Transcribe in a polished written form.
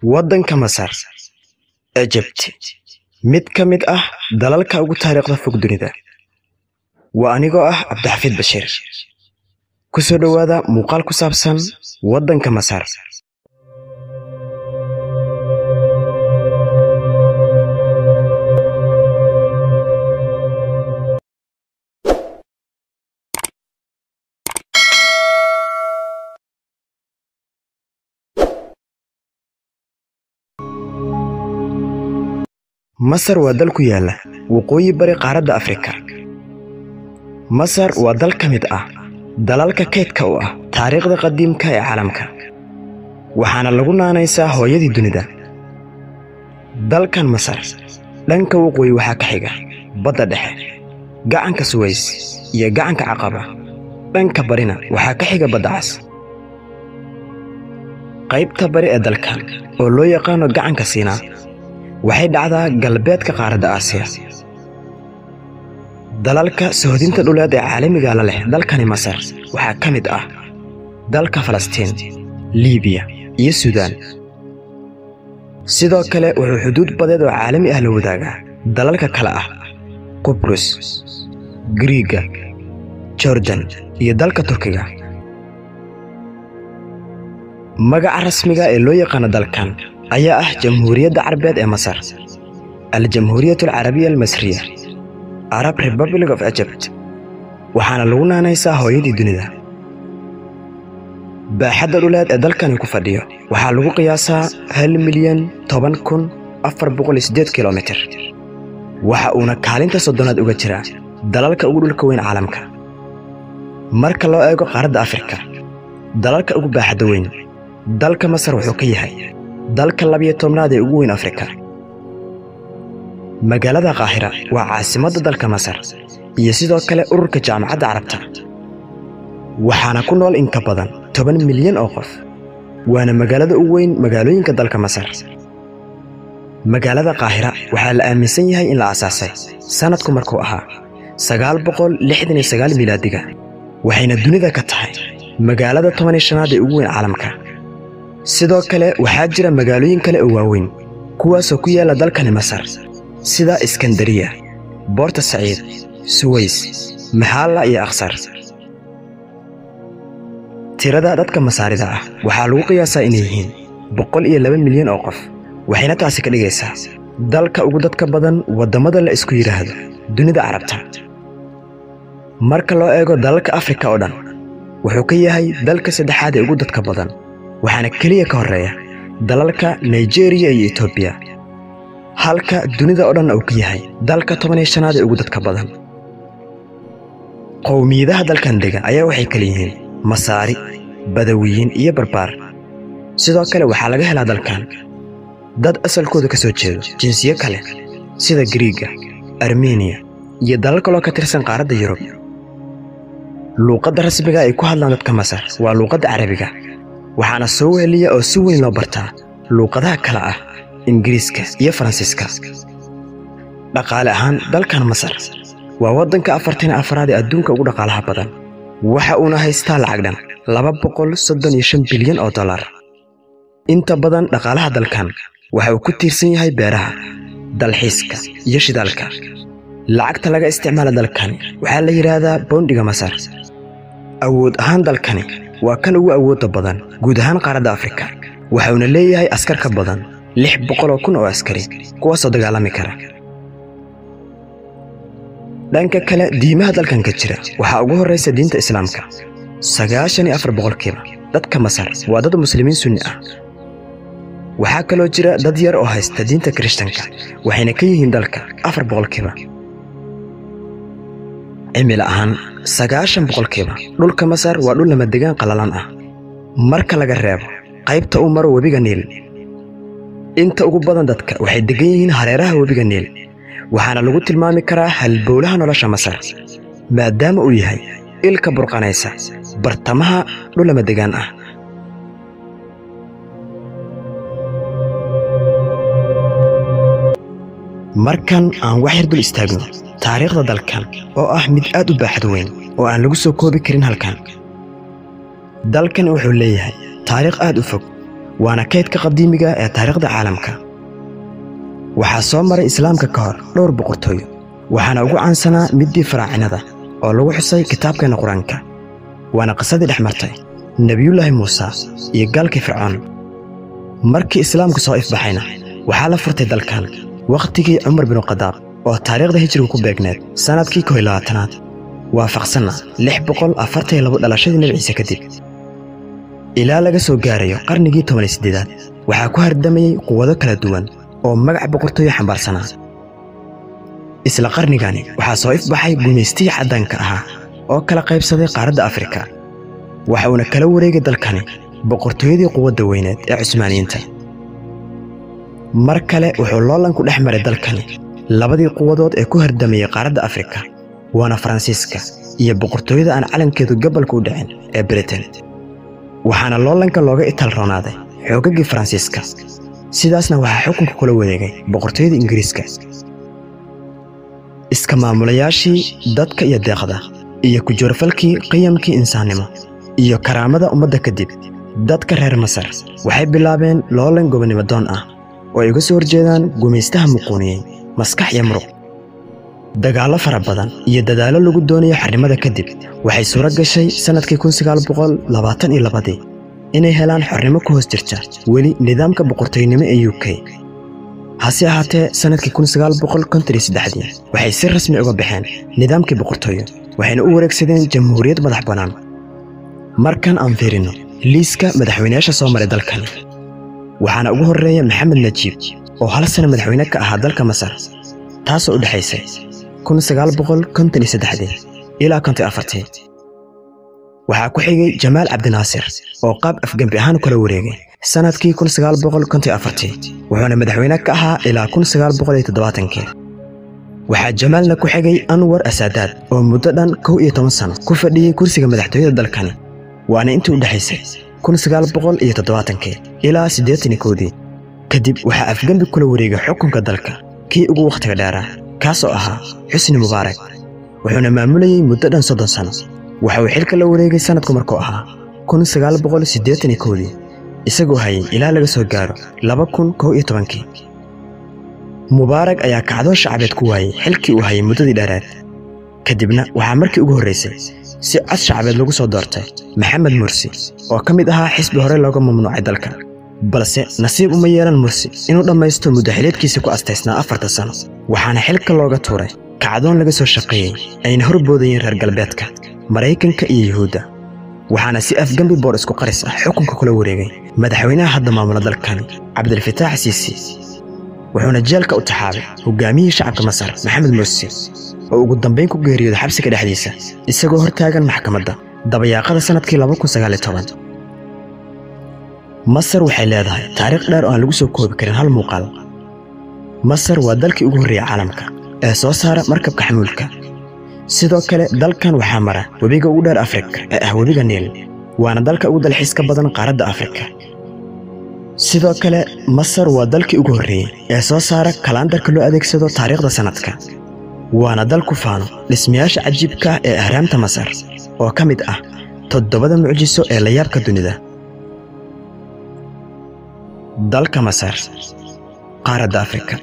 waddanka Masar, Egypt, mid ka mid ah dalalka ugu taariikhda fog dunida. Waa anigoo ah Cabdixafiid Bashiir. Ku soo dhawaada muuqaal ku saabsan waddanka Masar. Masar waa dal ku yaala waqooyi bari qaaradda Afrika. Masar waa dal ka mid ah dalalka kaydka u ah taariikhda qadiimka ee caalamka, waxaana lagu naanaysaa hooyadii dunida. Dalkan Masar dhanka waqooyi waxaa ka xiga badda dhexe, gacanka Suways iyo gacanka Caqaba. Dhanka barina waxaa ka xiga badda Cas. qaybta bari ee dalkan oo loo yaqaano gacanka Siinaa waxay dhacdaa galbeedka qaaradda Aasiya. dalalka sohodinta dhuleed ee caalamiga la leh dalkani Masar waxaa ka mid ah dalka Falastiin, Liibiya iyo Suudaan. sidoo kale wuxuu xuduud badeed oo caalami ah la wadaagaa dalalka kale ah Qubrus, Griiga, Jordan iyo dalka Turkiga. magaca rasmiga ee loo yaqaan dalkan ayaa ah Jamhuuriyadda Carabeed ee Masar, Al-Jamhuuriyatu Al-Carabiya Al-Masriya, Arab Republic of Egypt, waxaana lagu naanaysaa hooyadii dunida. baaxadda dhuleed ee dalkani ku fadhiyo waxaa lagu qiyaasaa 1,10,408 kilomitir. waxa uuna kaalinta 30aad uga jiraa dalalka ugu dhulka weyn caalamka. marka loo eego qaaradda Afrika, dalalka ugu baaxadda weyn, dalka Masar wuxuu ka yahay dalka 12aad ee ugu weyn Afrika. magaalada Qaahira waa caasimadda dalka Masar iyo sidoo kale ururka Jaamacadda Carabta, waxaana ku nool in ka badan 10 milyan oo qof. waana magaalada ugu weyn magaalooyinka dalka Masar. magaalada Qaahira waxaa la aaminsan yahay in la aasaasay sanadku markuu ahaa 969 miilaadiga, waxayna dunida ka tahay magaalada 15aad ee ugu weyn caalamka. sidoo kale waxaa jira magaalooyin kale oo waaweyn kuwaasoo ku yaala dalkani Masar sida Iskandariya, Boorta Saciid, Suways, Maxalla iyo Aqsar. tirada dadka Masaarida ah waxaa lagu qiyaasaa inay yihiin 102 milyan oo qof, waxayna taasi ka dhigaysaa dalka ugu dadka badan waddamada la isku yiraahdo dunida Carabta. marka loo eego dalalka Afrika oo dhan, wuxuu ka yahay dalka 3aad ee ugu dadka badan, waxaana kaliya ka horeeya dalalka Nigeria iyo Ethiopia, halka dunida oo dhan uu ka yahay dalka 15aad ee ugu dadka badan. qowmiyadaha dalkan dega ayaa waxay kala yihiin Masaari, Badawiyiin iyo Barbaar. sidoo kale waxaa laga helaa dalkan dad asalkooda ka soo jeedo jinsiyo kale sida Griiga, Armenia iyo dalal kale oo ka tirsan qaaradda Yurub. luuqadda rasmiga ay ku hadlaan dadka Masar waa luuqadda Carabiga, waxaana soo weheliya oo si weyn loo bartaa luuqadaha kale ah Ingiriiska iyo Faransiiska. dhaqaale ahaan dalkan Masar waa waddanka 44aad ee adduunka ugu dhaqaalaha badan, waxa uuna haystaa lacag dhan 235 bilyan oo dollar. inta badan dhaqaalaha dalkan waxa uu ku tiirsan yahay beeraha, dalxiiska iyo shidaalka. lacagta laga isticmaalo dalkani waxaa la yiraahdaa boondiga Masar. awood ahaan dalkani waa kan ugu awoodda badan guud ahaan qaaradda Afrika, waxauna leeyahay askar ka badan 600,000 oo askari kuwaasoo dagaalami kara. dhanka kale, diimaha dalkan ka jira waxaa ugu horreysa diinta Islaamka. 94% dadka Masar waa dad muslimiin sunni ah. waxaa kaloo jira dad yar oo haysta diinta Kirishtanka, waxayna ka yihiin dalka 4%. cimilo ahaan 90% dhulka Masar waa dhul lama degaan qalalan ah, marka laga reebo qaybta uu maro webiga Niil. inta ugu badan dadka waxay degan yihiin hareeraha webiga Niil, waxaana lagu tilmaami karaa halbowlaha nolosha Masar maadaama uu yahay ilka burqanaysa bartamaha dhul lama degaan ah. markan aan wax yar dul istaagno taariikhda dalkan oo ah mid aad u baaxad weyn oo aan lagu soo koobi karin halkan. dalkan wuxuu leeyahay taariikh aad u fog waana kaydka qadiimiga ee taariikhda caalamka. waxaa soo maray islaamka ka hor dhowr boqortooyo, waxaana ugu caansanaa middii faraacinada oo lagu xusay kitaabkeena qur-aanka. waana qisadii dhex martay nebiyullaahi muuse iyo gaalkii fircoon. markii islaamku soo ifbaxayna waxaa la furtay dalkan wakhtigii cumar binu khadaab oo taariikhda hijriga ku beegneed sannadkii 21aad, waafaqsanna 642 dhalashadii nebi ciise kadib. ilaa laga soo gaarayo qarnigii 18aad waxaa ku hardamayey quwado kala duwan oo magac boqortooyo xambaarsanaa. isla qarnigani waxaa soo ifbaxay gumaystihii caddaanka ahaa oo kala qaybsaday qaaradda Afrika. waxa uuna kala wareegay dalkani boqortooyadii quwadda weyneed ee Cusmaaniyiinta. mar kale wuxuu loolanku dhex maray dalkani labadii quwadood ee ku hardamayay qaaradda Afrika, waana Faransiiska iyo boqortooyada aan calankeedu gobolka u dhicin ee Britain. waxaana loolanka looga itaal roonaaday xoogagii Faransiiska, sidaasna waxaa xukunka kula wareegay boqortooyada Ingiriiska. iska maamulayaashii dadka iyo deeqda iyo ku joorfalkii qiyamkii insaannimo iyo karaamada ummadda kadib, dadka reer Masar waxay bilaabeen loolan gobonimo doon ah oo ay uga soo horjeedaan gumaystaha muquuniyey maskax iyo muruq. dagaallo fara badan iyo dadaallo lagu doonayo xornimada kadib waxay suuro gashay sannadkii 1922 inay helaan xornimo ku hoos jirta weli nidaamka boqortooynimo ee UK. hase ahaatee sannadkii 1953 waxay si rasmi uga baxeen nidaamkii boqortooyo, waxayna u wareegsadeen jamhuuriyad madax bannaan. markan aan fiirino liiska madaxweynayaasha soo maray dalkani, waxaana ugu horreeya maxamed najiib oo 1 sano madaxweyne ka ahaa dalka Masar, taasoo u dhaxaysay 1953 ilaa 54. waxaa ku xigay jamaal cabdinaasir oo qaab afgembi ahaan kula wareegay sannadkii 1954, wuxuuna madaxweyne ka ahaa ilaa 1970. waxaa jamaalna ku xigay anwar asaadaad oo muddo dhan 11 sano ku fadhiyey kursiga madaxtooyada dalkani, waana intii u dhaxaysay 1970 ilaa 81. kadib waxaa afgembi kula wareegay xukunka dalka kii ugu wakhtiga dheeraa, kaasoo ahaa xusni mubaarak, wuxuuna maamulayey muddo dhan 30 sano. waxa uu xilka la wareegay sannadku markuu ahaa 1981, isagoo hayay ilaa laga soo gaaro 2011. mubaarak ayaa kacdoon shacbeed ku waayey xilkii uu hayay muddadii dheeraad. kadibna waxaa markii ugu horraysay si cod shacbeed lagu soo doortay maxamed mursi oo ka mid ahaa xisbi hore looga mamnuucay dalka, balse nasiib uma yeelan mursi inuu dhammaysto muddo xileedkiisa ku astaysnaa 4 sano. waxaana xilka looga tuuray kacdoon laga soo shaqeeyey ayna horboodayeen reer galbeedka, Maraykanka iyo Yuhuudda. waxaana si afgembi boor isku qaris ah xukunka kula wareegay madaxweynaha hadda maamula dalkan Cabdilfataax Siisi, wuxuuna jeelka u taxaabay hogaamiyihii shacabka Masar maxamed mursi oo ugu dambeyn ku geeriyooday xabsiga dhexdiisa isagoo hortaagan maxkamadda dabayaaqada sannadkii 2019. Masar waxay leedahay taariikh dheer oo aan lagu soo koobi karin hal muuqaal. Masar waa dalkii ugu horreeyay caalamka ee soo saara markabka xamuulka. sidoo kale dalkan waxaa mara webiga ugu dheer Afrika ee ah webiga Niil, waana dalka ugu dalxiiska badan qaaradda Afrika. sidoo kale Masar waa dalkii ugu horreeyay ee soo saara kalandarka loo adeegsado taariikhda sanadka, waana dal ku faano dhismayaasha cajiibka ah ee ahraamta Masar oo ka mid ah 7 mucjiso ee la yaabka dunida. dalka Masar qaaradda Afrika.